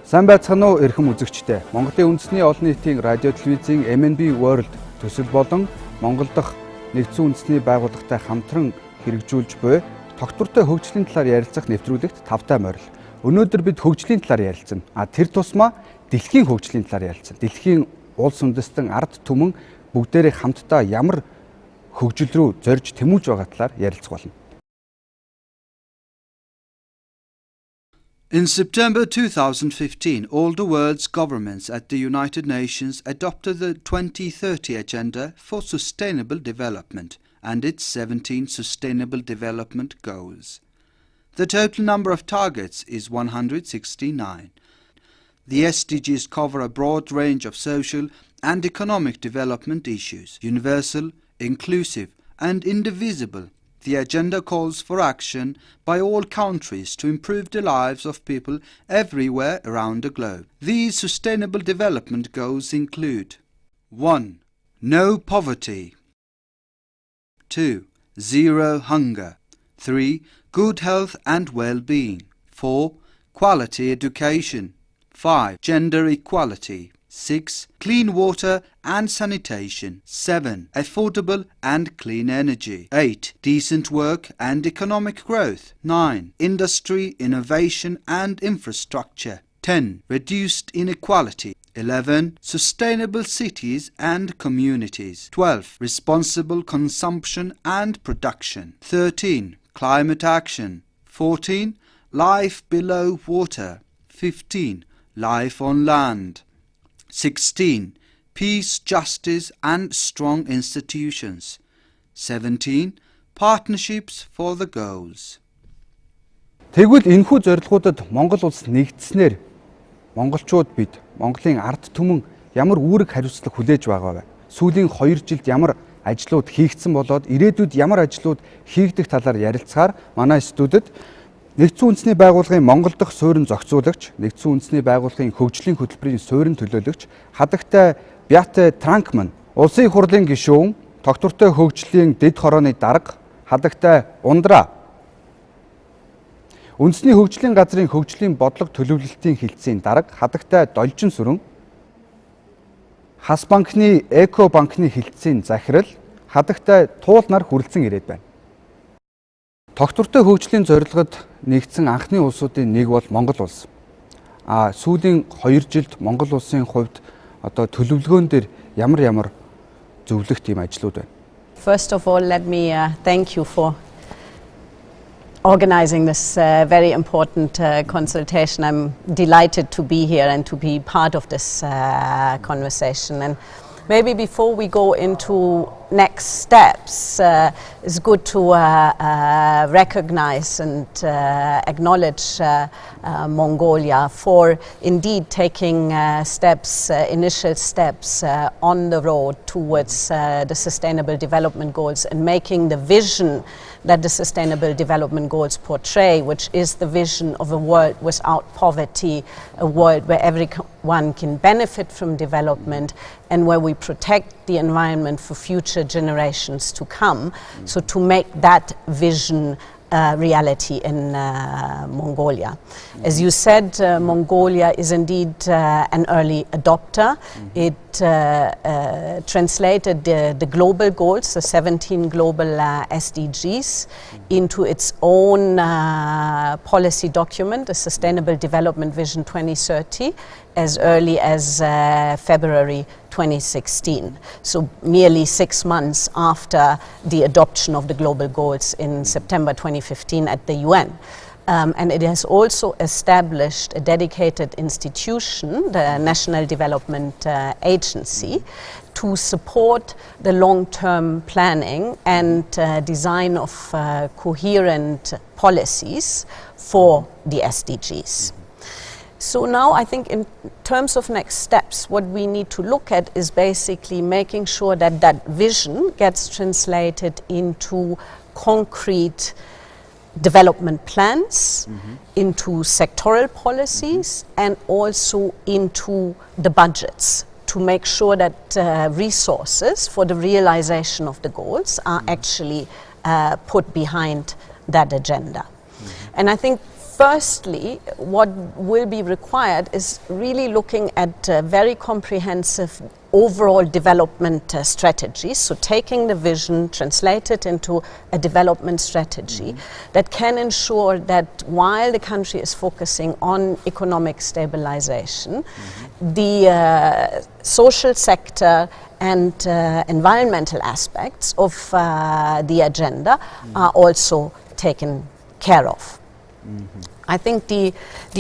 Сайн байцгаана уу эрхэм үзэгчдээ. Монголын үндэсний олон нийтийн радио телевизийн MNB World төсөл болон Монгол дахь нэгдсэн үндэсний байгууллагатай хамтран хэрэгжүүлж буй тогтвортой хөгжлийн талаар ярилцах нэвтрүүлэгт тавтай морил. Өнөөдөр бид хөгжлийн талаар ярилцсан. Тэр тусмаа дэлхийн хөгжлийн талаар ярилцсан. Дэлхийн улс үндэстэн ард түмэн бүгдээрээ хамтдаа ямар хөгжил рүү зорж тэмүүлж байгаа талаар ярилцах болно. In September 2015, all the world's governments at the United Nations adopted the 2030 Agenda for Sustainable Development and its 17 Sustainable Development Goals. The total number of targets is 169. The SDGs cover a broad range of social and economic development issues, universal, inclusive and indivisible. The agenda calls for action by all countries to improve the lives of people everywhere around the globe. These sustainable development goals include 1. No poverty. 2. Zero hunger. 3. Good health and well-being. 4. Quality education. 5. Gender equality. 6. Clean water and sanitation. 7. Affordable and clean energy. 8. Decent work and economic growth. 9. Industry, innovation and infrastructure. 10. Reduced inequality. 11. Sustainable cities and communities. 12. Responsible consumption and production. 13. Climate action. 14. Life below water. 15. Life on land. 16. Peace, justice and strong institutions. 17. Partnerships for the goals. Тэгвэл энэхүү зорилгуудад Монгол улс нэгдснээр монголчууд бид Монголын ард түмэн ямар үүрэг хариуцлага хүлээж байгаа вэ? Сүүлийн 2 жилд ямар ажлууд хийгдсэн болоод ирээдүйд ямар ажлууд хийгдэх талаар ярилцахаар манай студид Нэгдсэн үндэсний байгууллагын Монгол дахь суурин зохицуулагч, Нэгдсэн үндэсний байгууллагын хөгжлийн хөтөлбөрийн суурин төлөөлөгч, хадагтай Бяте Транкман, улсын их хурлын гишүүн, тогтвортой хөгжлийн дэд хорооны дарга, хадагтай Ундра, үндэсний хөгжлийн газрын хөгжлийн бодлого төлөвлөлтийн хэлтсийн дарга, хадагтай Должин сүрэн, Хас банкны Эко банкны хэлтсийн захирал, хадагтай Туул нар хүрэлцэн ирээд байна. Тогтвортой хөгжлийн зорилгод нэгдсэн анхны улсуудын нэг бол Монгол улс. Сүүлийн 2 жилд Монгол улсын хувьд одоо төлөвлөгөөн дээр ямар зөвлөх тийм ажлууд байна. First of all, let me thank you for organizing this very important consultation. I'm delighted to be here and to be part of this conversation. And maybe before we go into next steps, it's good to recognize and acknowledge Mongolia for indeed taking initial steps on the road towards the Sustainable Development Goals and making the vision that the Sustainable Development Goals portray, which is the vision of a world without poverty, a world where everyone can benefit from development and where we protect the environment for future generations to come. So to make that vision reality in Mongolia. As you said, Mongolia is indeed an early adopter. It translated the global goals, the 17 global SDGs, into its own policy document, the Sustainable Development Vision 2030, as early as February 2016. So merely 6 months after the adoption of the global goals in September 2015 at the UN. And it has also established a dedicated institution, the National Development Agency, to support the long-term planning and design of coherent policies for the SDGs. So now I think in terms of next steps, what we need to look at is basically making sure that that vision gets translated into concrete development plans, into sectoral policies, and also into the budgets to make sure that resources for the realization of the goals are actually put behind that agenda. And I think Firstly, what will be required is really looking at very comprehensive overall development strategies. So taking the vision, translate it into a development strategy that can ensure that while the country is focusing on economic stabilization, the social sector and environmental aspects of the agenda are also taken care of. I think the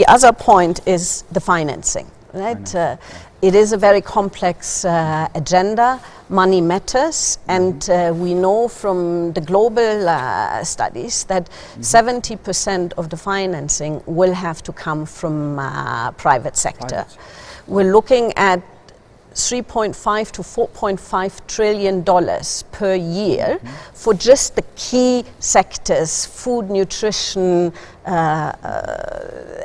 other point is the financing, right? It is a very complex agenda. Money matters, and we know from the global studies that 70% of the financing will have to come from private sector. We're looking at $3.5 to $4.5 trillion per year for just the key sectors: food, nutrition,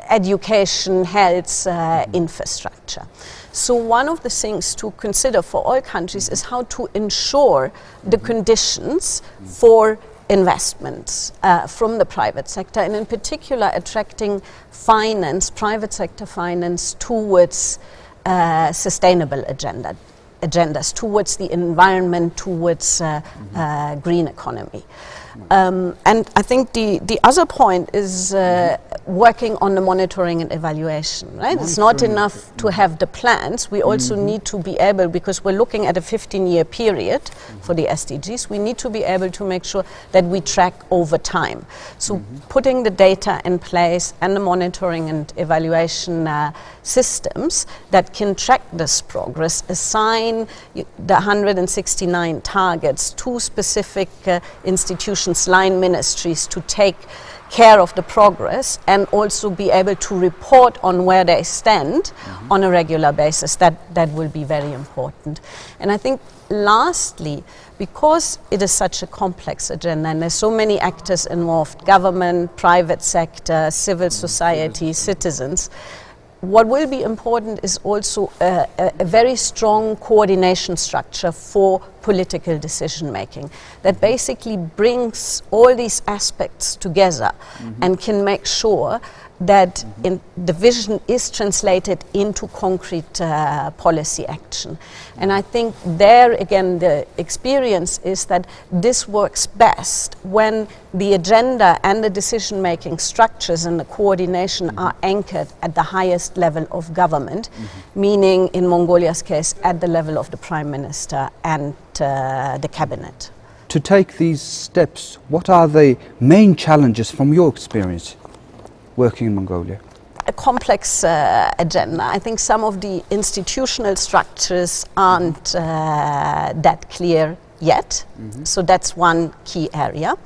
education, health, infrastructure. So one of the things to consider for all countries is how to ensure the conditions for investments from the private sector, and in particular attracting finance, private sector finance, towards sustainable agendas, towards the environment, towards green economy. And I think the other point is working on the monitoring and evaluation, right? It's not enough to have the plans. We also need to be able, because we're looking at a 15-year period for the SDGs, we need to be able to make sure that we track over time. So putting the data in place and the monitoring and evaluation systems that can track this progress, assign the 169 targets to specific institutions, line ministries, to take care of the progress and also be able to report on where they stand on a regular basis. That will be very important. And I think lastly, because it is such a complex agenda and there's so many actors involved, government, private sector, civil society, citizens, what will be important is also a very strong coordination structure for political decision making that basically brings all these aspects together and can make sure that the vision is translated into concrete policy action. And I think there again the experience is that this works best when the agenda and the decision making structures and the coordination are anchored at the highest level of government, meaning in Mongolia's case at the level of the Prime Minister and the cabinet. To take these steps, what are the main challenges from your experience working in Mongolia? A complex agenda. I think some of the institutional structures aren't that clear yet. So that's one key area.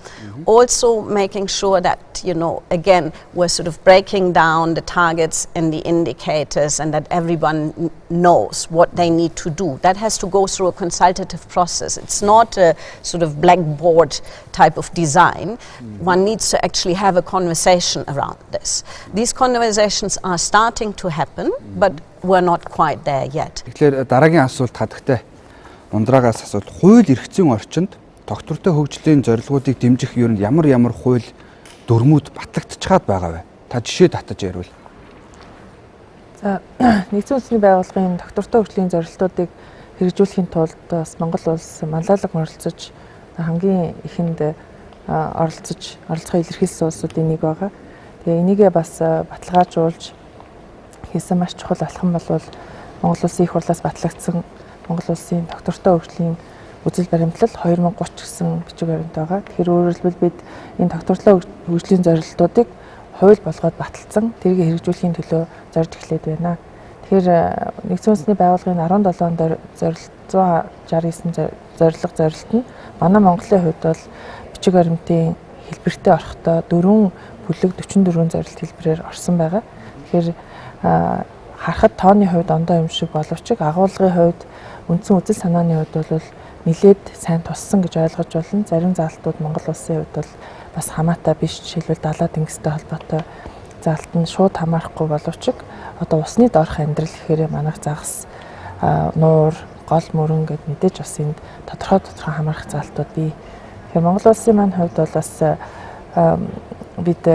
Also making sure that, you know, again, we're sort of breaking down the targets and the indicators and that everyone knows what they need to do. That has to go through a consultative process. It's not a sort of blackboard type of design. One needs to actually have a conversation around this. These conversations are starting to happen, but we're not quite there yet. Тэгэхээр дараагийн асуулт хадагтай ундраагаас асуулт, хууль эрх зүйн орчинд тогтвортой хөгжлийн зорилгоодыг дэмжих ер нь ямар хууль дүрмүүд батлагдчихад байгаа вэ? Та жишээ татаж ярил. За нэгдсэн үндэсний байгууллагын тогтвортой хөгжлийн зорилтуудыг хэрэгжүүлэхийн тулд бас Монгол улс манлайлаг оролцож хамгийн ихэнд оролцохыг илэрхийлсэн улсуудын нэг байгаа. Тэгээ энийгээ бас баталгаажуулж хийсэн маш чухал алхам бол Монгол улсын их хурлаас батлагдсан Монгол улсын тогтвортой хөгжлийн үзэл баримтлал 2030 гэсэн бичиг баримт байгаа. Тэгэхээр өөрөөр хэлбэл бид энэ тогтвортой хөгжлийн зорилтуудыг хууль болгоод баталсан, тэрийг хэрэгжүүлэхийн төлөө зорж эхлээд байна. Тэгэхээр нэгдсэн үндэсний байгууллагын 17 онд 169 зорилт нь манай Монголын хувьд бол бичиг баримтын хэлбэртэй орохдоо 4 бүлэг 44 зорилт хэлбэрээр орсон байгаа. Тэгэхээр харахад тооны хувьд ондоо юм шиг боловч агуулгын хувьд үндсэн үзэл санааны хувьд бол нэлээд сайн туссан гэж ойлгож байна. Зарим заалтууд Монгол улсын хувьд бол бас хамаатай биш. Жишээлбэл далаа тэнгистэй холбоотой заалт нь шууд хамаарахгүй боловч одоо усны доорх амьдрал гэхээр манайх загас, нуур, гол мөрөн гэд мэдээж бас энд тодорхой хамаарах заалтууд бий. Тэгэхээр Монгол улсын маань хувьд бол бас бид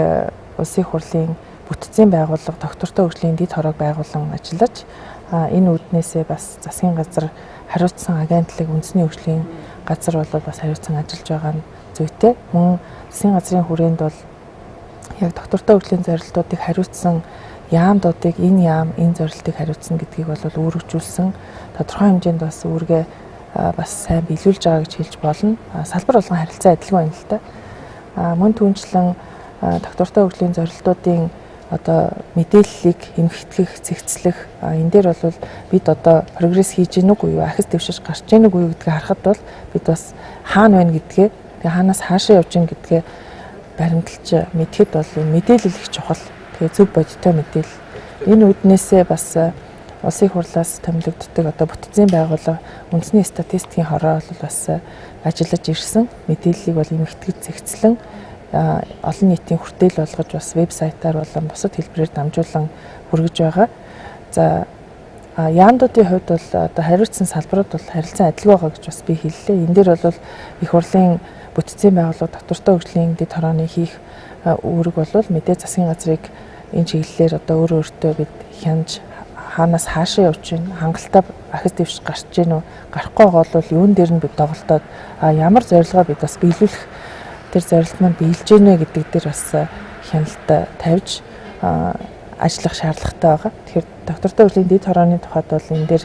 улсын хурлын бүтцийн байгууллага доктортой хөгжлийн дэд хорог байгуулан ажиллаж энэ үүднээсээ бас засгийн газар хариуцсан агентлаг үндэсний хөгжлийн газар бол бас хариуцсан ажиллаж байгаа нь зүйтэй. Мөн засгийн газрын хүрээнд бол яг доктортой хөгжлийн зорилтуудыг хариуцсан яамдуудыг энэ зорилтыг хариуцсан гэдгийг бол үүргэжүүлсэн. Тодорхой хэмжээнд бас үүргээ бас сайн биелүүлж байгаа гэж хэлж болно. Салбар болгон харилцаа адилгүй байна л та. Мөн түүнчлэн доктортой хөгжлийн зорилтуудын одоо мэдээллийг эмхэгдэх, цэгцлэх энэ дээр бол бид одоо прогресс хийж гэнэ үгүй юу, ахис дэвшиж гарч гэнэ үгүй юу гэдгийг харахад бол бид бас хаана байна гэдгээ, тэгээ хаанаас хаашаа явж гэнэ гэдгээ баримталж мэдхэд бол мэдээлэл их чухал. Тэгээ зөв бодиттой мэдээлэл. Энэ үүднээсээ бас улсын хурлаас томилогддог одоо бүтцийн байгууллага үндэсний статистикийн хороо бол бас ажиллаж ирсэн. Мэдээллийг бол эмхэгдэж цэгцлэн олон нийтийн хүртэл болгож бас вебсайтаар болон бусад хэлбэрээр дамжуулан хүргэж байгаа. За яамдуудын хувьд бол одоо хариуцсан салбарууд бол харилцан адилгүй байгаа гэж бас би хэллээ. Энэ дээр бол их хурлын бүтцийн байгууллага доктортой хөгжлийн дэд хорооны хийх үүрэг бол мэдээ засгийн газрыг энэ чиглэлээр одоо өөртөө бид хянаж хаанаас хаашаа явж гин хангалттай ахис дэвш гарч гин үү гарахгүй байгаа бол юун дээр нь бид доголдоод ямар зорилгоо бид бас биелүүлэх тэр зорилт маань биелж гинэ гэдэг дээр бас хяналт тавьж ажиллах шаардлагатай байгаа. Тэгэхээр доктортой хөгжлийн дэд хорооны тухайд бол энэ дээр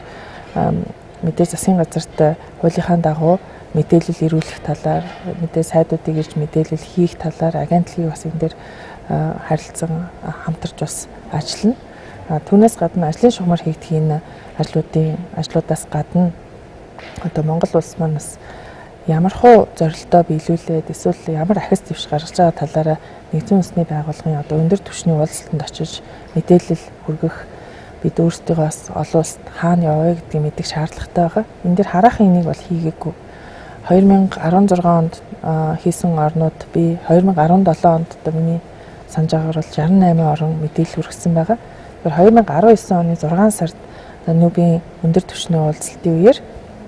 мэдээ засгийн газарт хуулийнхаа дагуу мэдээлэл ирүүлэх талаар мэдээ сайдуудыг ирж мэдээлэл хийх талаар агентлагийг бас энэ дээр харилцан хамтарч бас ажиллана. Түүнээс гадна ажлын шугамар хийгдэх энэ ажлуудаас гадна одоо Монгол улс маань бас ямар хуу зорилтоо биелүүлээд эсвэл ямар ахис дэвш гаргаж байгаа талаараа нэгдсэн үндэсний байгууллагын одоо өндөр түвшний уулзалтанд очиж мэдээлэл хүргэх бид өөрсдөө бас олон улсад хаана явъя гэдгийг мэдэх шаардлагатай байгаа. Энэ дээр хараахан энийг бол хийгээгүй. 2016 онд хийсэн орнууд би 2017 онд одоо миний санаж байгаагаар бол 68 орн мэдээлэл хүргэсэн байгаа. 2019 оны 6 сард Нүүбийн өндөр түвшний уулзалтын үеэр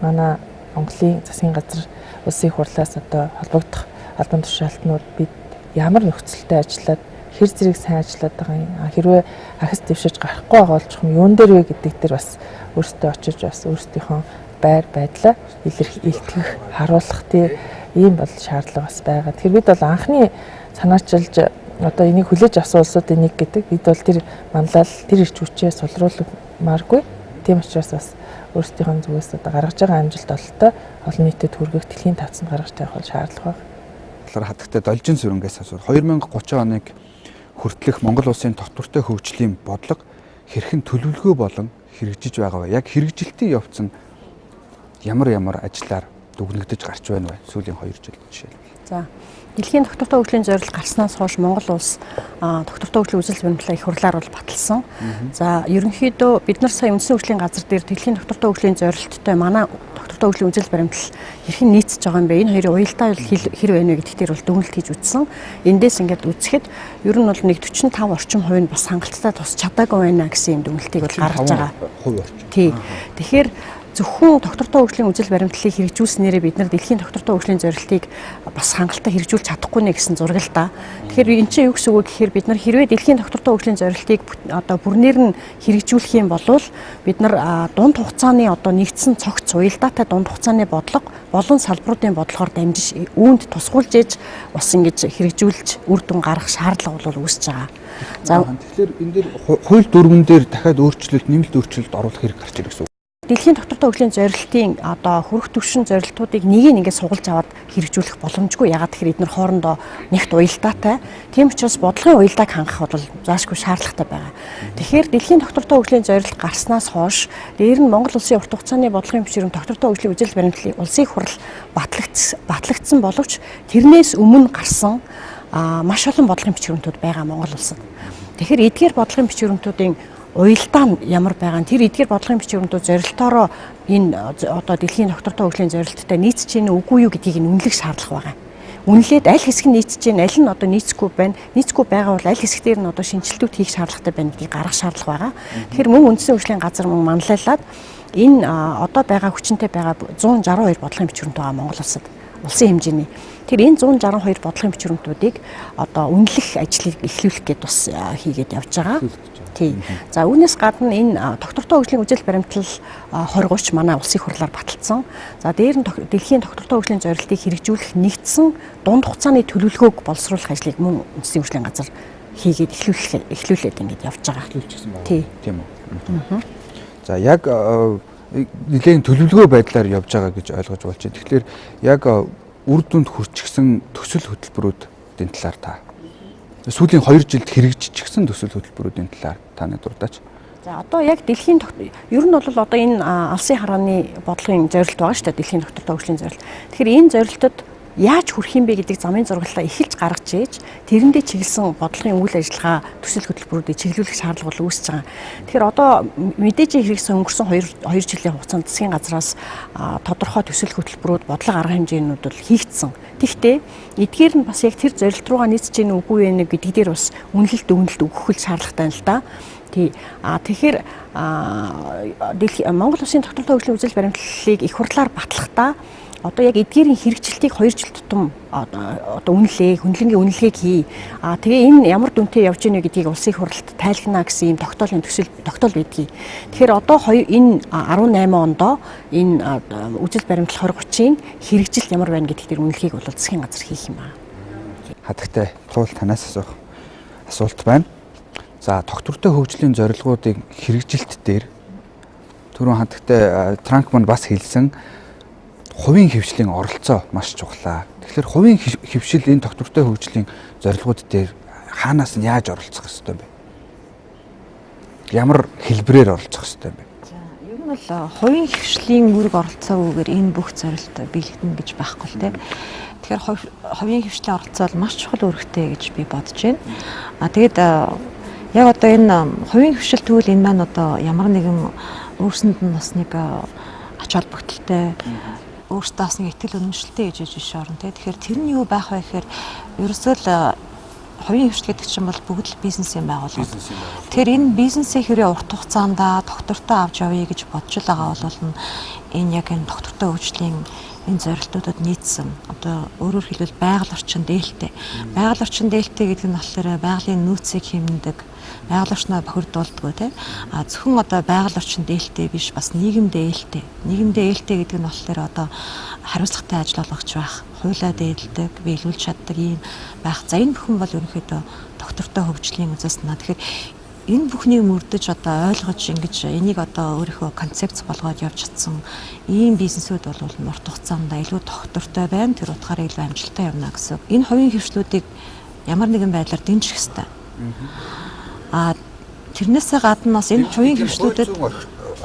манай Монголын засгийн газар улсын хурлаас одоо холбогдох албан тушаалтнууд бид ямар нөхцөлтэй ажиллаад хэр зэрэг сайн ажиллаад байгаа юм. Хэрвээ ахис дэвшиж гарахгүй байгаа бол чухам юун дээр вэ гэдэг дээр бас өөрсдөө очиж бас өөрсдийнхөө байр байдлаа илтгэх, харуулах ийм бол шаардлага бас байгаа. Тэгэхээр бид бол анхны санаачилж одоо энийг хүлээж авсан улсуудын нэг гэдэг. Бид бол тэр манлал тэр ирч хүчээ сулруулмааргүй. Тийм учраас бас өөрсдийнхөө зүгээс одоо гаргаж байгаа амжилт ололтой олон нийтэд хүргэх дэлхийн тавцанд гаргаж тавих бол шаардлага байна. Хатагтай должин сүрэнгээс асуу 2030 оныг хүртэлх Монгол улсын тогтвортой хөгжлийн бодлого хэрхэн төлөвлөгөө болон хэрэгжиж байгаа вэ? Яг хэрэгжилтийн явц нь ямар ажлаар дүгнэгдэж гарч байна вэ? Сүүлийн 2 жил жишээлбэл. За дэлхийн доктортой хөгжлийн зорилт гарснаас хойш Монгол улс доктортой хөгжлийн үзэл баримтлалаа их хурлаар бол баталсан. За ерөнхийдөө бид нар сая үндэсний хөгжлийн газар дээр дэлхийн доктортой хөгжлийн зорилттой манай доктортой хөгжлийн үзэл баримтлал хэрхэн нийцэж байгаа юм бэ? Энэ хоёрын уялдаа хэр байна вэ гэдэгт дээр бол дүгнэлт хийж үзсэн. Эндээс ингээд үзэхэд ер нь бол нэг 45 орчим хувь нь бас хангалттай тус чадаагүй байна гэсэн юм дүгнэлтийг бол гаргаж байгаа. Тий. Тэгэхээр зөвхөн доктортой хөгжлийн үзэл баримтлалыг хэрэгжүүлснээрээ бид нар дэлхийн доктортой хөгжлийн зорилтыг бас хангалттай хэрэгжүүлж чадахгүй нэ гэсэн зураг л да. Тэгэхээр энэ чинь юу гэсэн үг гэхээр бид нар хэрвээ дэлхийн доктортой хөгжлийн зорилтыг одоо бүрнээр нь хэрэгжүүлэх юм бол бид нар дунд хугацааны одоо нэгдсэн цогц уялдаатай дунд хугацааны бодлого болон салбаруудын бодлогоор дамжиж үүнд тусгуулж ээж бас ингэж хэрэгжүүлж үр дүн гаргах шаардлага бол үүсэж байгаа. За тэгэхээр энэ дээр хууль дүрмэн дээр дахиад өөрчлөлт, нэмэлт өөрчлөлт оруулах хэрэг гарч ирэх гэсэн үг. Дэлхийн доктортой хөгжлийн зорилтын одоо хүрэх түвшин зорилтуудыг нэгийг ингээд сугалж аваад хэрэгжүүлэх боломжгүй. Ягаад гэхээр эдгээр хоорондоо нэгт уялдаатай. Тийм учраас бодлогын уялдааг хангах бол заашгүй шаардлагатай байгаа. Тэгэхээр дэлхийн доктортой хөгжлийн зорилт гарснаас хойш дээр нь Монгол улсын урт хугацааны бодлогын бичвэрийн доктортой хөгжлийн үзэл баримтлалыг улсын хурал батлагдсан боловч тэрнээс өмнө гарсан маш олон бодлогын бичвэрнүүд байгаа Монгол улсад. Тэгэхээр эдгээр бодлогын бичвэрнүүдийн уялдаа нь ямар байгаа нь тэр эдгээр бодлогын бичвэрнүүд зорилтоороо энэ одоо дэлхийн доктортой хөгжлийн зорилттой нийцэж гин үгүй юу гэдгийг нь үнэлэх шаардлага байгаа. Үнэлээд аль хэсэг нь нийцэж гин, аль нь одоо нийцэхгүй байна. Нийцэхгүй байгаа бол аль хэсгээр нь одоо шинжилтүүд хийх шаардлагатай байна гэдгийг гаргах шаардлага байгаа. Тэгэхээр мөн үндэсний хөгжлийн газар мөн манлайлаад энэ одоо байгаа хүчинтэй байгаа 162 бодлогын бичвэрнүүд байгаа Монгол улсад. улсын хэмжээний. Тэр энэ 162 бодлогын бичвэрнүүдийг одоо үнэлэх ажлыг эхлүүлэх гээд бас хийгээд явж байгаа. Тий. За үүнээс гадна энэ доктортой хөгжлийн үзэл баримтлал 2030 манай улсын хурлаар баталсан. За дээр нь дэлхийн доктортой хөгжлийн зорилтыг хэрэгжүүлэх нэгдсэн дунд хугацааны төлөвлөгөөг боловсруулах ажлыг мөн үндэсний хөгжлийн газар хийгээд эхлүүлээд ингэж явж байгаа. Эхлүүлчихсэн байна. Тийм үү. За яг нэгэн төлөвлөгөө байдлаар явж байгаа гэж ойлгож болж байна. Тэгэхээр яг үр дүнд хүрчихсэн төсөл хөтөлбөрүүдийн талаар та сүүлийн 2 жилд хэрэгжижсэн төсөл хөтөлбөрүүдийн талаар таны дурдаач. За одоо яг дэлхийн ер нь бол одоо энэ алсын харааны бодлогын зорилт байгаа шүү дээ, дэлхийн доктортой хөгжлийн зорилт. Тэгэхээр энэ зорилтод яаж хүрэх юм бэ гэдэг замын зургалаа эхэлж гаргаж ээж тэрэндээ чиглэсэн бодлогын үйл ажиллагаа төсөл хөтөлбөрүүдийг чиглүүлэх шаардлага бол үүсэж байгаа. Тэгэхээр одоо мэдээж хэрэгсэн өнгөрсөн 2 жилийн хугацаанд засгийн газраас тодорхой төсөл хөтөлбөрүүд бодлого арга хэмжээнүүд бол хийгдсэн. Тэгэхдээ эдгээр нь бас яг тэр зорилт руугаа нийцэж гэнэ үгүй вэ гэдэг дээр бас үнэлэлт өгөх шаардлагатай юм л да. Тэгэхээр Монгол Улсын доктортой хөгжлийн үзэл баримтлалыг их хурлаар батлахдаа одоо яг эдгээрийн хэрэгжилтийг 2 жил тутам одоо хүндлэнгийн үнэлгээг хий. Тэгээ энэ ямар дүнтэй явж гинэ гэдгийг улсын хурлд тайлгнаа гэсэн юм тогтоолын тогтоол байдгийг. Тэгэхээр одоо энэ 18 ондоо энэ үзэл баримтлал 2030-ийн хэрэгжилт ямар байна гэдгийг тэр үнэлгээг бол засгийн газар хийх юм байна. Хатагтай туул танаас асуух асуулт байна. За доктортой хөгжлийн зорилгоодыг хэрэгжилт дээр түрүүн хатагтай Транк мань бас хэлсэн хувийн хөвшлийн оролцоо маш чухлаа. Тэгэхээр хувийн хөвшил энэ доктортой хөгжлийн зорилгууд дээр хаанаас нь яаж оролцох ёстой бэ? Ямар хэлбэрээр оролцох ёстой бэ? За ер нь бол хувийн хөвшлийн үүрэг оролцоогүйгээр энэ бүх зорилт биелэгдэнэ гэж байхгүй л тийм. Тэгэхээр хувийн хөвшлийн оролцоо бол маш чухал үүрэгтэй гэж би бодож байна. Тэгээд яг одоо энэ хувийн хөвшил тэгвэл энэ маань одоо ямар нэгэн өөрсөнд нь бас нэг ач холбогдолтой өөртөө бас нэг итгэл үнэмшилтэй гэж биш орно тий. Тэгэхээр тэр нь юу байх вэ гэхээр ерөөсөө л хувийн хөвшил гэдэг чинь бол бүгд л бизнесийн байгууллага. Тэгэхээр энэ бизнесээ хэрэг урт хугацаанд доктортой авч явъя гэж бодж байгаа бол энэ яг энэ доктортой хөгжлийн энэ зорилтуудад нийцсэн. Одоо өөрөөр хэлбэл байгаль орчин дээлтэй. Байгаль орчин дээлтэй гэдэг нь болохоор байгалийн нөөцийг хэмнэдэг, байгаль орчноо бохирдуулдаг тийм. Зөвхөн одоо байгаль орчин дээлтэй биш, бас нийгэм дээлтэй. Нийгэм дээлтэй гэдэг нь болохоор одоо хариуцлагатай ажил олгогч байх, хуулиа дээлдэг, биелүүлж чаддаг юм байх. За энэ бүхэн бол ерөнхийдөө доктортой хөгжлийн үзэс наа. Тэгэхээр энэ бүхнийг мөрдөж одоо ойлгож ингэж энийг одоо өөрийнхөө концепц болгоод явж чадсан ийм бизнесүүд бол урт хугацаанд илүү доктортой байна. Тэр утгаараа илүү амжилттай явна гэсэн. Энэ хувийн хөвшлүүдийг ямар нэгэн байдлаар дэмжих хэрэгтэй. Тэрнээсээ гадна бас энэ хувийн хөвшлүүдэд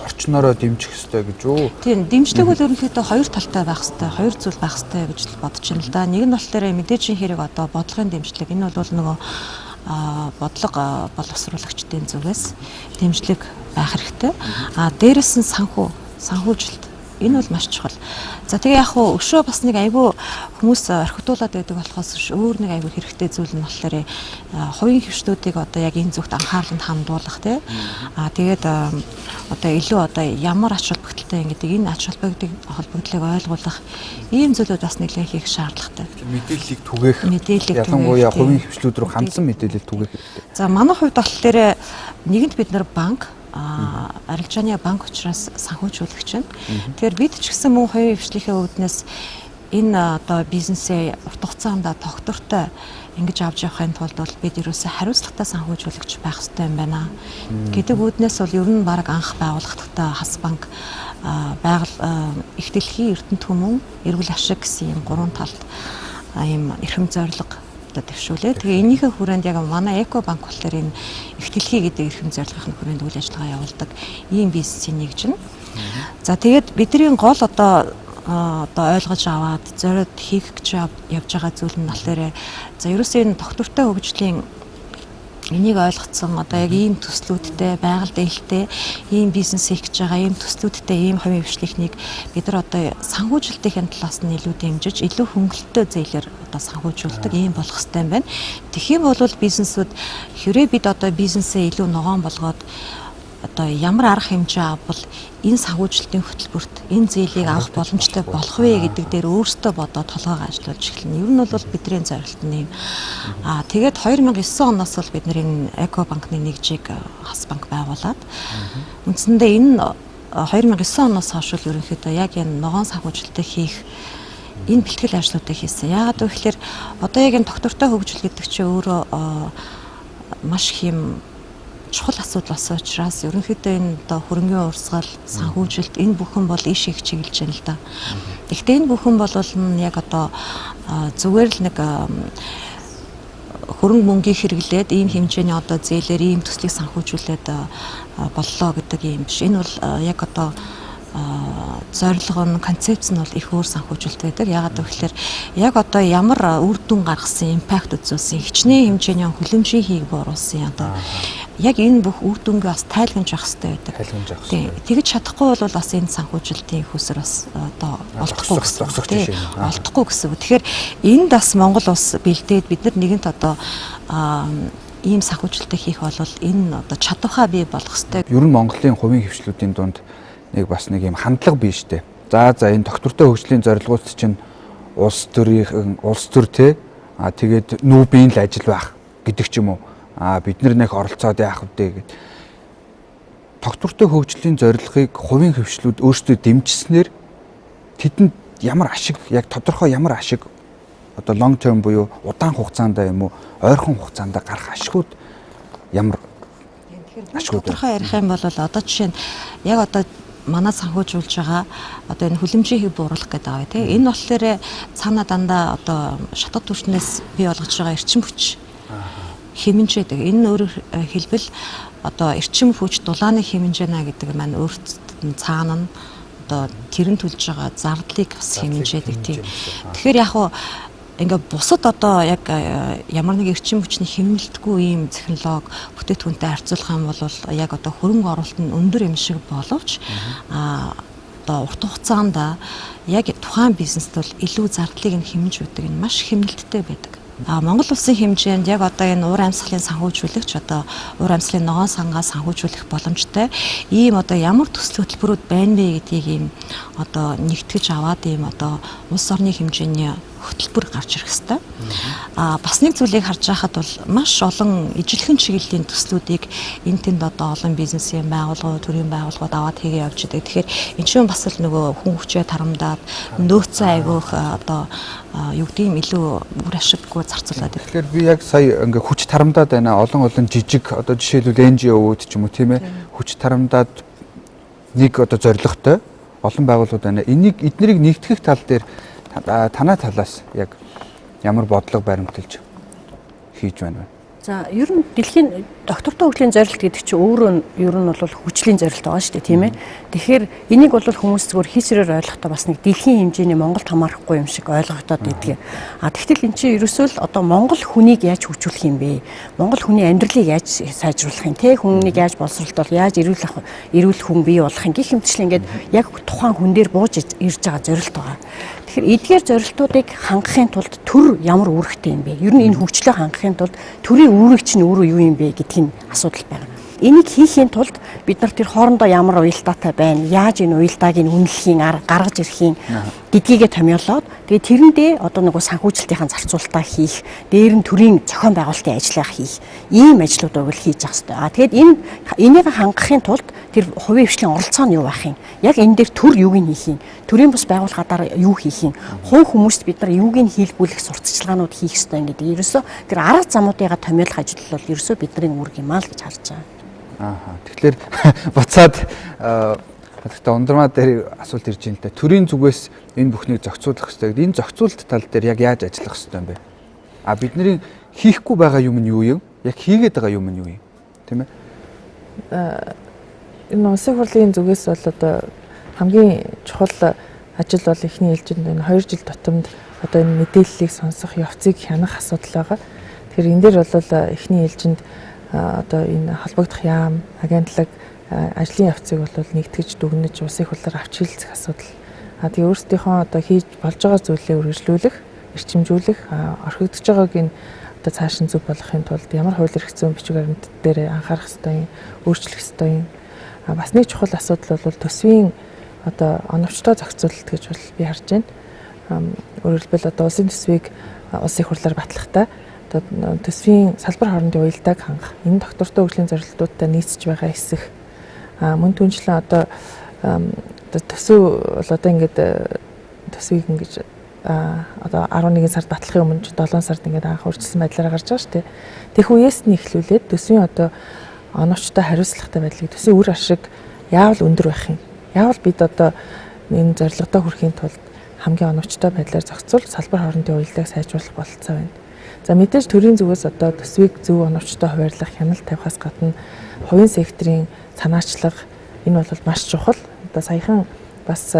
орчноороо дэмжих хэрэгтэй гэж үү? Тийм, дэмжлэг бол ерөнхийдөө хоёр талтай байх хэрэгтэй, хоёр зүйл байх хэрэгтэй гэж бодож байна л да. Нэг нь болохоор мэдээжийн хэрэг одоо бодлогын дэмжлэг. Энэ бол нөгөө бодлого боловсруулагчдын зүгээс дэмжлэг байх хэрэгтэй. Дээрэс нь санхүүжилт. Энэ бол маш чухал. За тэгээ яг хуу өшөө бас нэг айгүй хүмүүс орхитуулаад байдаг болохоос өөр нэг айгүй хэрэгтэй зүйл нь болохоор хувийн хөвшлүүдийг одоо яг энэ зүгт анхаарланд хандуулах тий. Тэгээд одоо илүү одоо ямар ач холбогдолтой гэдэг энэ ач холбогдлыг ойлгуулах ийм зүйлүүд бас нэлээд хийх шаардлагатай. Мэдээллийг түгээх. Ялангуяа хувийн хөвшлүүд рүү хандсан мэдээлэл түгээх хэрэгтэй. За манай хувьд болохоор нэгэнт бид нар банк арилжааны банк учраас санхүүжүүлэгч байна. Тэгэхээр бид ч гэсэн мөн хувийн хвшлийнхээ үүднээс энэ одоо бизнесээ урт хугацаанд доктортой ингэж авч явахын тулд бол бид ерөөсөө хариуцлагатай санхүүжүүлэгч байх хэрэгтэй юм байна. Гэдэг үүднээс бол ер нь баг анх байгуулагдахтаа хас банк их дэлхийн эрдэнэт хүмүүн эрүүл ашиг гэсэн юм 3 талд ийм эрхэм зорилго дэвшүүлээ. Тэгээ энийхээ хүрээнд яг манай Эко банк болохоор энэ их дэлхий гэдэг эрхэм зорилгын хүрээнд үйл ажиллагаа явуулдаг ийм бизнесийн нэгж нь. За тэгээд бидний гол одоо ойлгож аваад зориод хийх гэж явж байгаа зүйл нь болохоор за ерөөсөө энэ доктортой хөгжлийн энийг ойлгоцсон одоо яг ийм төслүүдтэй байгаль дээлтэй ийм бизнес хийх гэж байгаа ийм төслүүдтэй ийм хувийн хвшлийнхнийг бид нар одоо санхүүжилтийн талаас нь илүү дэмжиж илүү хөнгөлөлтөө зээлээр одоо санхүүжүүлдэг ийм болох хэрэгтэй юм байна. Тэгэх юм бол бизнесүүд хэрэг бид одоо бизнесээ илүү ногоон болгоод одоо ямар арга хэмжээ авбал энэ санхүүжилтийн хөтөлбөрт энэ зээлийг авах боломжтой болох вэ гэдэг дээр өөрсдөө бодоод толгойгоо ажиллуулж эхэлнэ. Ер нь бол бидний зорилт нь юм. Тэгээд 2009 оноос бол бид энэ Эко банкны нэгжийг хас банк байгуулад үндсэндээ энэ 2009 оноос хойш ерөнхийдөө яг энэ ногоон санхүүжилтийг хийх энэ бэлтгэл ажлуудыг хийсэн. Яагаад вэ гэхээр одоо яг энэ доктортой хөгжил гэдэг чинь өөрөө маш их юм чухал асуудал болсон учраас ерөнхийдөө энэ одоо хөрөнгөний урсгал, санхүүжилт энэ бүхэн бол иш их чиглэж байна л да. Гэхдээ энэ бүхэн бол яг одоо зүгээр л нэг хөрөнгө мөнгийг хэрэглээд ийм хэмжээний одоо зээлээр ийм төслийг санхүүжүүлээд боллоо гэдэг юм биш. Энэ бол яг одоо зорилго нь концепц нь бол их өөр санхүүжилт байдаг. Яагаад гэвэл яг одоо ямар үр дүн гаргасан, импакт үзүүлсэн, хичнээн хэмжээний хүлэмжийн хийг бууруулсан одоо яг энэ бүх үр дүнгээ бас тайлгнаж явах хэрэгтэй байдаг. Тэгж чадахгүй бол бас энэ санхүүжилтийн хүсэр бас одоо олдохгүй гэсэн. Олдохгүй гэсэн. Тэгэхээр энд бас Монгол улс бэлдээд бид нар нэгэнт одоо ийм санхүүжилтийг хийх бол энэ одоо чадвараа бий болгох хэрэгтэй. Ер нь Монголын хувийн хвшлүүдийн дунд нэг бас нэг юм хандлага бий штэ. За энэ доктортой хөгжлийн зорилгоуд чинь улс төр те тэгээд нүүбийн л ажил байх гэдэг ч юм уу. Бид нэг оролцоод яах вэ гэд. Доктортой хөгжлийн зорилгыг хувийн хвшлүүд өөрсдөө дэмжснээр тэдэнд ямар ашиг, яг тодорхой ямар ашиг одоо long term буюу удаан хугацаанд юм уу, ойрхон хугацаанд гарах ашигуд ямар ашигуд тодорхой ярих юм бол одоо жишээ нь яг одоо манай санхүүжүүлж байгаа одоо энэ хүлэмжийн хэв бууруулах гэдэг байгаа тийм. Энэ болохоор цаана дандаа одоо шатад түвшнээс бий болгож байгаа эрчим хүч хэмжээдэг. Энэ өөрөөр хэлбэл одоо эрчим хүч дулааны хэмжээнэ гэдэг маань өөртөө цаана нь одоо тэрэн төлж байгаа зардлыг бас хэмжээдэг тийм. Тэгэхээр яг хуу ингээ бусад одоо яг ямар нэг эрчим хүчний хэмнэлтгүй ийм технологи бүтээтгүнтэй харьцуулах юм бол яг одоо хөрөнгө оруулалт нь өндөр юм шиг боловч одоо урт хугацаанд яг тухайн бизнест бол илүү зардлыг нь хэмж үүдэг нь маш хэмнэлттэй байдаг. Монгол улсын хэмжээнд яг одоо энэ уур амьсгалын санхүүжүүлэгч одоо уур амьсгалын ногоон сангаа санхүүжүүлэх боломжтой ийм одоо ямар төсөл хөтөлбөрүүд байна вэ гэдгийг ийм одоо нэгтгэж аваад ийм одоо улс орны хэмжээний хөтөлбөр гарч ирэх хэвээр. Бас нэг зүйлийг харж байхад бол маш олон ижилхэн чиглэлийн төслүүдийг энэ тэнд одоо олон бизнесийн байгууллагууд, төрийн байгууллагууд аваад хийгээ явж байгаа. Тэгэхээр энэ чинь бас л нөгөө хүн хүчээ тарамдаад нөөцөө айгүйх одоо юу гэдэг юм илүү үр ашиггүй зарцуулаад байна. Тэгэхээр би яг сая ингээ хүч тарамдаад байна. Олон жижиг одоо жишээлбэл NGO-ууд ч юм уу тийм ээ хүч тарамдаад нэг одоо зорилготой олон байгууллагууд байна. Эднийг нэгтгэх тал дээр танай талаас яг ямар бодлого баримталж хийж байна вэ? За ер нь дэлхийн доктортой хөгжлийн зорилт гэдэг чинь өөрөө ер нь бол хүчлийн зорилт байгаа шүү дээ тийм ээ. Тэгэхээр энийг бол хүмүүс зөвхөн хийсрээр ойлгохдоо бас нэг дэлхийн хэмжээний Монголд хамаарахгүй юм шиг ойлгогдоод байдаг. Тэгтэл эн чинь ерөөсөө л одоо Монгол хүнийг яаж хөгжүүлэх юм бэ? Монгол хүний амьдралыг яаж сайжруулах юм те? Хүнийг яаж боловсруулах, яаж эрүүл хүн бий болгох юм гэх мэтчлэн ингээд яг тухайн хүн дээр бууж ирж байгаа зорилт байгаа. Тэгэхээр эдгээр зорилтуудыг хангахын тулд төр ямар үүрэгтэй юм бэ? Ер нь энэ хөгжлөө хангахын тулд төрийн үүрэгч нь өөрөө юу юм бэ гэдгийг асуудал байна. Энийг хийхийн тулд бид нар тэр хоорондоо ямар уялдаатай байна, яаж энэ уялдааг нь үнэлэхийн гаргаж ирэхийн гэдгийгээ томьёолоод тэгээ тэрэндээ одоо нөгөө санхүүжилтийн зарцуулалтаа хийх, дээр нь төрийн зохион байгуулалтын ажиллагаа хийх ийм ажлуудыг хийж явах хэрэгтэй. Тэгээд энийг хангахын тулд тэр хувийн хвшлийн оролцоо нь юу байх юм? Яг энэ дээр төр юуг нь хийх юм? Төрийн бус байгууллагуудаар юу хийх юм? Хувь хүмүүст бид нар юуг нь хийлгүүлэх сурталчилгаанууд хийх ёстой гэдэг. Ерөөсөө тэр арга замуудыгаа томьёолох ажил бол ерөөсөө бидний үүрэг юм аа л гэж харж байгаа. Тэгэхээр буцаад гэхдээ ундрмаа дээр асуулт ирж байна л да. Төрийн зүгээс энэ бүхнийг зохицуулах хэрэгтэй. Энэ зохицуулалт тал дээр яг яаж ажиллах хэрэгтэй юм бэ? Бидний хийхгүй байгаа юм нь юу юм? Яг хийгээд байгаа юм нь юу юм? Тийм ээ? Энэ улсын хурлын зүгээс бол одоо хамгийн чухал ажил бол эхний ээлжинд энэ 2 жил тутамд одоо энэ мэдээллийг сонсох явцыг хянах асуудал байгаа. Тэгэхээр энэ дээр бол эхний ээлжинд одоо энэ холбогдох яам, агентлаг ажлын явцыг бол нэгтгэж дүгнэж улсын хурлаар авч хэлцэх асуудал. Тэгээ өөрсдийнхөө одоо хийж болж байгаа зүйлээ үргэлжлүүлэх, эрчимжүүлэх, орхигдож байгааг нь одоо цааш нь зөв болгохын тулд ямар хууль эрх зүйн бичиг баримт дээр анхаарах ёстой юм, өөрчлөх ёстой юм. Бас нэг чухал асуудал бол төсвийн одоо оновчтой зохицуулалт гэж бол би харж байна. Өөрөөр хэлбэл одоо улсын төсвийг улсын их хурлаар батлахдаа одоо төсвийн салбар хоорондын уялдааг хангах, энэ доктортой хөгжлийн зорилтуудтай нийцэж байгаа хэсэг. Мөн түнчлэн одоо төсөв бол одоо ингээд төсвийг ингэж одоо 11 сард батлахын өмнө 7 сард ингээд анх урьдчилсан байдлаар гарч байгаа шүү дээ. Тэгэх үеэс нь эхлүүлээд төсвийн одоо оновчтой хариуцлагатай байдлыг төсвийн үр ашиг яавал өндөр байх юм. Яавал бид одоо энэ зорилгодоо хүрэхийн тулд хамгийн оновчтой байдлаар зохицуул салбар хоорондын уялдааг сайжруулах бололцоо байна. За мэдээж төрийн зүгээс одоо төсвийг зөв оновчтой хуваарлах, хяналт тавихаас гадна хувийн секторын санаачлага энэ бол маш чухал. Одоо саяхан бас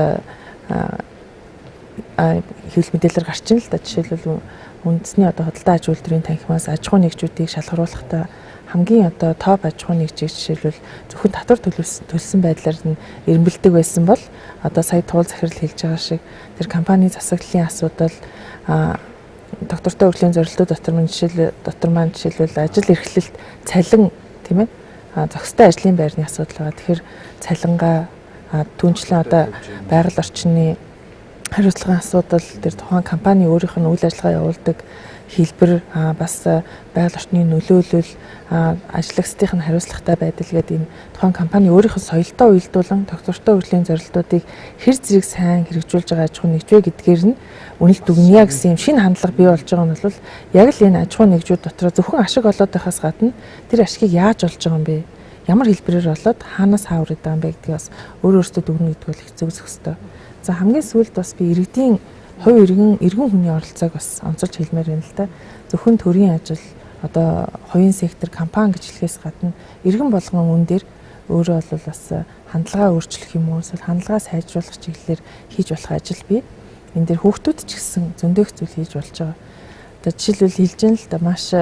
хэвлэл мэдээлэлээр гарч ийн л да. Жишээлбэл үндэсний одоо худалдаа аж үйлдвэрийн танхимаас аж ахуйн нэгжүүдийг шалгаруулахдаа хамгийн одоо топ аж ахуйн нэгжийг жишээлбэл зөвхөн татвар төлсөн байдлаар нь эренбэлдэг байсан бол одоо сая туул захирал хэлж байгаа шиг тэр компани засаглалын асуудал доктортой хөгжлийн зорилтууд дотор маань жишээлбэл ажил эрхлэлт цалин тийм ээ зохистой ажлын байрны асуудал байгаа. Тэгэхээр цалингаа түнчлэн одоо байгаль орчны хариуцлагын асуудал тэр тухайн компани өөрийнх нь үйл ажиллагаа явуулдаг хэлбэр бас байгаль орчны нөлөөлөл ажлагчдын хариуцлагатай байдал гэдэг энэ тухайн компани өөрийнх нь соёлдоо уялдуулан доктортой хөгжлийн зорилтуудыг хэр зэрэг сайн хэрэгжүүлж байгаа аж ахуй нэгжвэ гэдгээр нь үнэлт өгнө гэсэн юм шинэ хандлага бий болж байгаа нь бол яг л энэ аж ахуй нэгжүүд дотор зөвхөн ашиг олоод байхаас гадна тэр ашигыг яаж олж байгаа юм бэ? Ямар хэлбэрээр болоод хаанаас хаавраад байгаа юм бэ гэдгийг бас өөрөөсөө дүгнэ гэдэг бол их зөв зөвхөстэй. За хамгийн сүүлд бас би иргэдийн хувь иргэн хүний оролцоог бас онцолж хэлмээр байна л да. Зөвхөн төрийн ажил одоо хувийн сектор компани гэж хэлэхээс гадна иргэн болгон үн дээр өөрөө бол бас хандлагаа өөрчлөх юм уу эсвэл хандлагаа сайжруулах чиглэлээр хийж болох ажил бий. Энэ дээр хүүхдүүд ч гэсэн зөндөөх зүйл хийж болж байгаа. Одоо жишээлбэл хэлж гэн л да маш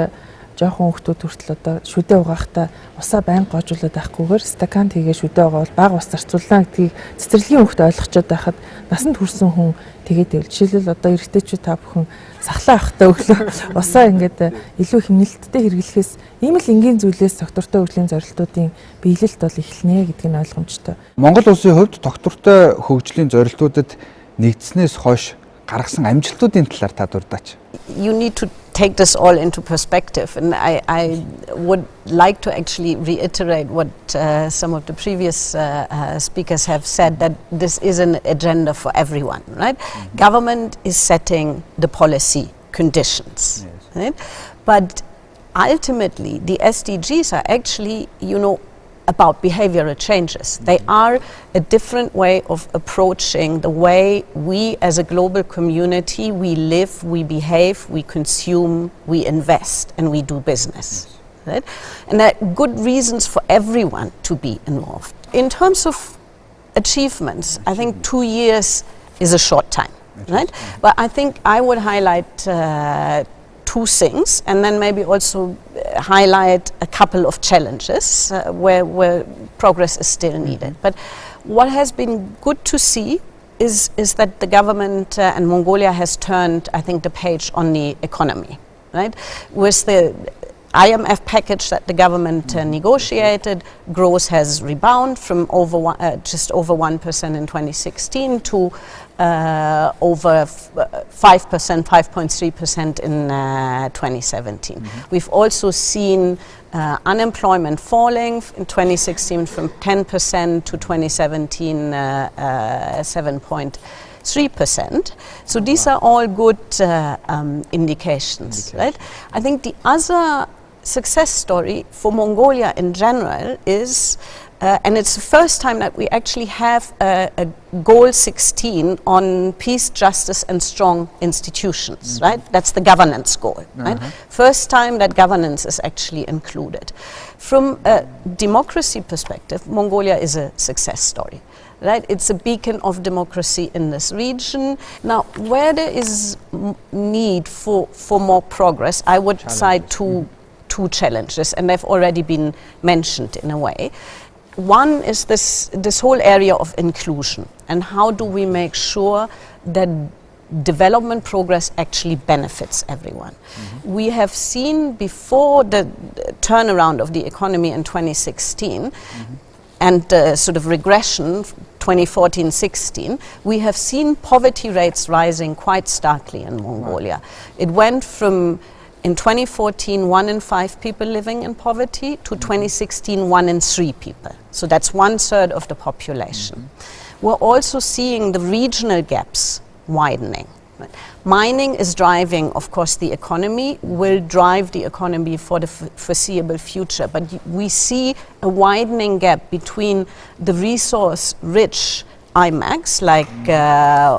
жоохон хүүхдүүд хүртэл одоо шүдэ угаахтаа усаа байн гоожуулаад байхгүйгээр стакан тэгээ шүдэ угаавал бага ус зарцуулна гэдгийг цэцэрлэгийн хүүхд ойлгочод байхад насанд хүрсэн хүн тэгээд байвал жишээлбэл одоо эрэгтэйчүүд та бүхэн сахлаа авахтаа өглөө усаа ингээд илүү хэмнэлттэй хэрэглэхээс ийм л энгийн зүйлээс доктортой хөгжлийн зорилтуудын биелэлт бол эхэлнэ гэдг нь ойлгомжтой. Монгол улсын хувьд доктортой хөгжлийн зорилтуудад нэгдснээс хойш гаргасан амжилтуудын талаар та дурдаач. You need to take this all into perspective, and I would like to actually reiterate what some of the previous speakers have said, that this is an agenda for everyone, right? Mm-hmm. Government is setting the policy conditions, yes. Right? But ultimately the SDGs are actually, about behavioral changes. They are a different way of approaching the way we as a global community, we live, we behave, we consume, we invest, and we do business. Right? And there are good reasons for everyone to be involved. In terms of achievements, I think 2 years is a short time, right? But I think I would highlight two things, and then maybe also highlight a couple of challenges where progress is still needed. But what has been good to see is that the government and Mongolia has turned, I think, the page on the economy, right? With the IMF package that the government negotiated, growth has rebounded from just over 1% in 2016 to over 5%, 5.3% in 2017. Mm-hmm. We've also seen unemployment falling in 2016 from 10% to 2017 7.3%. So these are all good indications, right? I think the other success story for Mongolia in general is, and it's the first time that we actually have a goal 16 on peace, justice and strong institutions, right? That's the governance goal, right? First time that governance is actually included. From a democracy perspective, Mongolia is a success story. Right? It's a beacon of democracy in this region. Now, where there is need for more progress, I would cite two challenges, and they've already been mentioned in a way. One is this whole area of inclusion, and how do we make sure that development progress actually benefits everyone. Mm-hmm. We have seen before the turnaround of the economy in 2016, and sort of regression 2014-16, we have seen poverty rates rising quite starkly in Mongolia. It went from, in 2014, 1 in 5 people living in poverty, to 2016, 1 in 3 people. So that's 1/3 of the population. We're also seeing the regional gaps widening. Mining is driving, of course, the economy, will drive the economy for the foreseeable future. But we see a widening gap between the resource-rich IMACs, like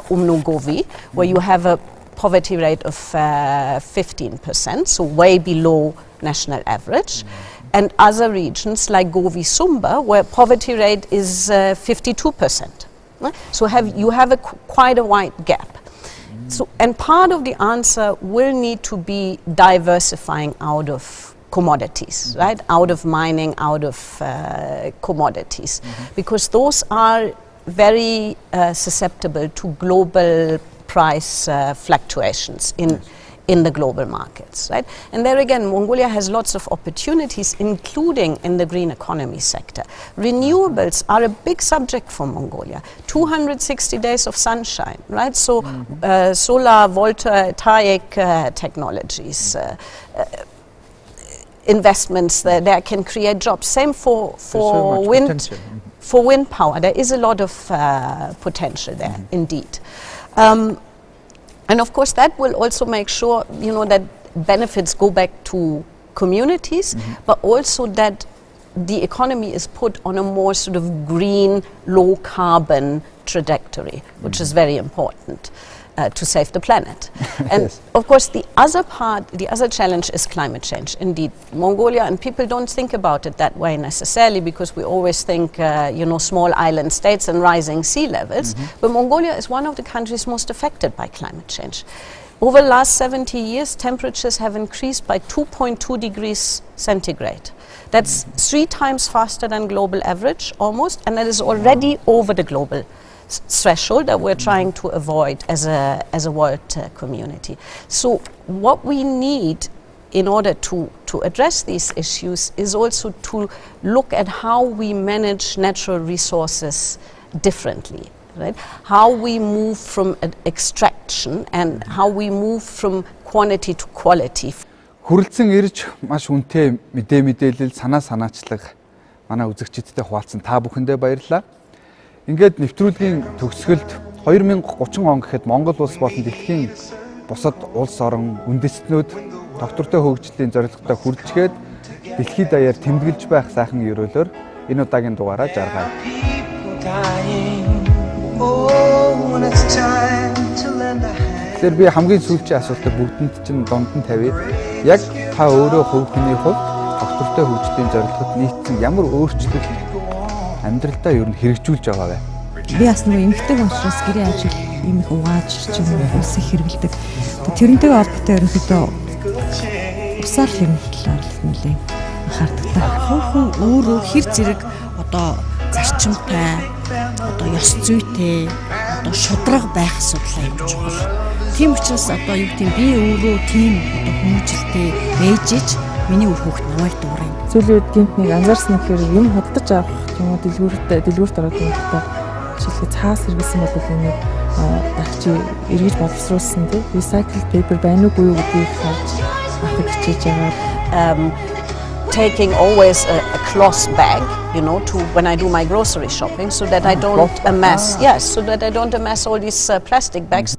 Umnugovi, where you have a poverty rate of 15%, so way below national average, and other regions like Govi Sumba, where poverty rate is 52%. So you have quite a wide gap. So, and part of the answer will need to be diversifying out of commodities, right? Out of mining, out of commodities, because those are very susceptible to global price fluctuations in the global markets, right? And there again, Mongolia has lots of opportunities, including in the green economy sector. Renewables are a big subject for Mongolia. 260 days of sunshine, right? So solar voltaic technologies, investments that can create jobs. Same for wind. For wind power, there is a lot of potential there, indeed. And of course, that will also make sure, that benefits go back to communities, but also that the economy is put on a more sort of green, low carbon trajectory, which is very important to save the planet. And Yes. of course, the other challenge is climate change. Indeed, Mongolia, and people don't think about it that way necessarily, because we always think, small island states and rising sea levels. But Mongolia is one of the countries most affected by climate change. Over the last 70 years, temperatures have increased by 2.2 degrees centigrade. That's 3 times faster than global average, almost, and that is already over the global threshold that we're trying to avoid as a world community. So what we need in order to address these issues is also to look at how we manage natural resources differently, right? How we move from extraction and how we move from quantity to quality. Хүрэлцэн ирж маш үнэтэй мэдээлэл санаачлага манай үзэгчидтэй хуваалцсан та бүхэндээ баярлалаа. Ингээд нэвтрүүлгийн төгсгөлд 2030 он гэхэд Монгол улс болон дэлхийн бусад улс орон үндэстнүүд доктортой хөгжлийн зорилготой хүрчгээд дэлхийд даяар тэмдэглэж байх сайхан өрөөлөөр энэ удаагийн дугаараа жаргая. Тэгэхээр би хамгийн сүүлчийн асуултыг бүгдэнд чинь дунд нь тавья. Яг та өөрөө хувь хүний хувьд доктортой хөгжлийн зорилгод нийцсэн ямар өөрчлөлт амьдралдаа ер нь хэрэгжүүлж байгаа вэ? Би бас нэг эмэгтэй хүн учраас гэрээ ажил юм их угааж ч юм уу ус их хэрэгэлдэг. Тэрнтэйгээ холбоотой ерөнхийдөө усаар хэрэглэлээр нэлээ анхаардаг та. Хүн өөрөө хэр зэрэг одоо зарчимтай, одоо ёс зүйтэй, одоо шударга байх асуудал аюул чухал. Тийм учраас одоо юу гэдэг би өөрөө тийм одоо хүмүүжлтэй ээжиж миний үр хүүхэд намайг дуурайна. Сүүлийн үед гинт нэг анзаарсан гэхээр юм худалдаж авах юм уу дэлгүүрт ороод байхдаа жишээлбэл цаас хэрэгсэн бол энийг дагчи эргэж боловсруулсан тийм recycled paper байна уугүй юу гэдгийг харж авах хичээж байгаа. Taking always a cloth bag, to when I do my grocery shopping, so that I don't amass all these plastic bags.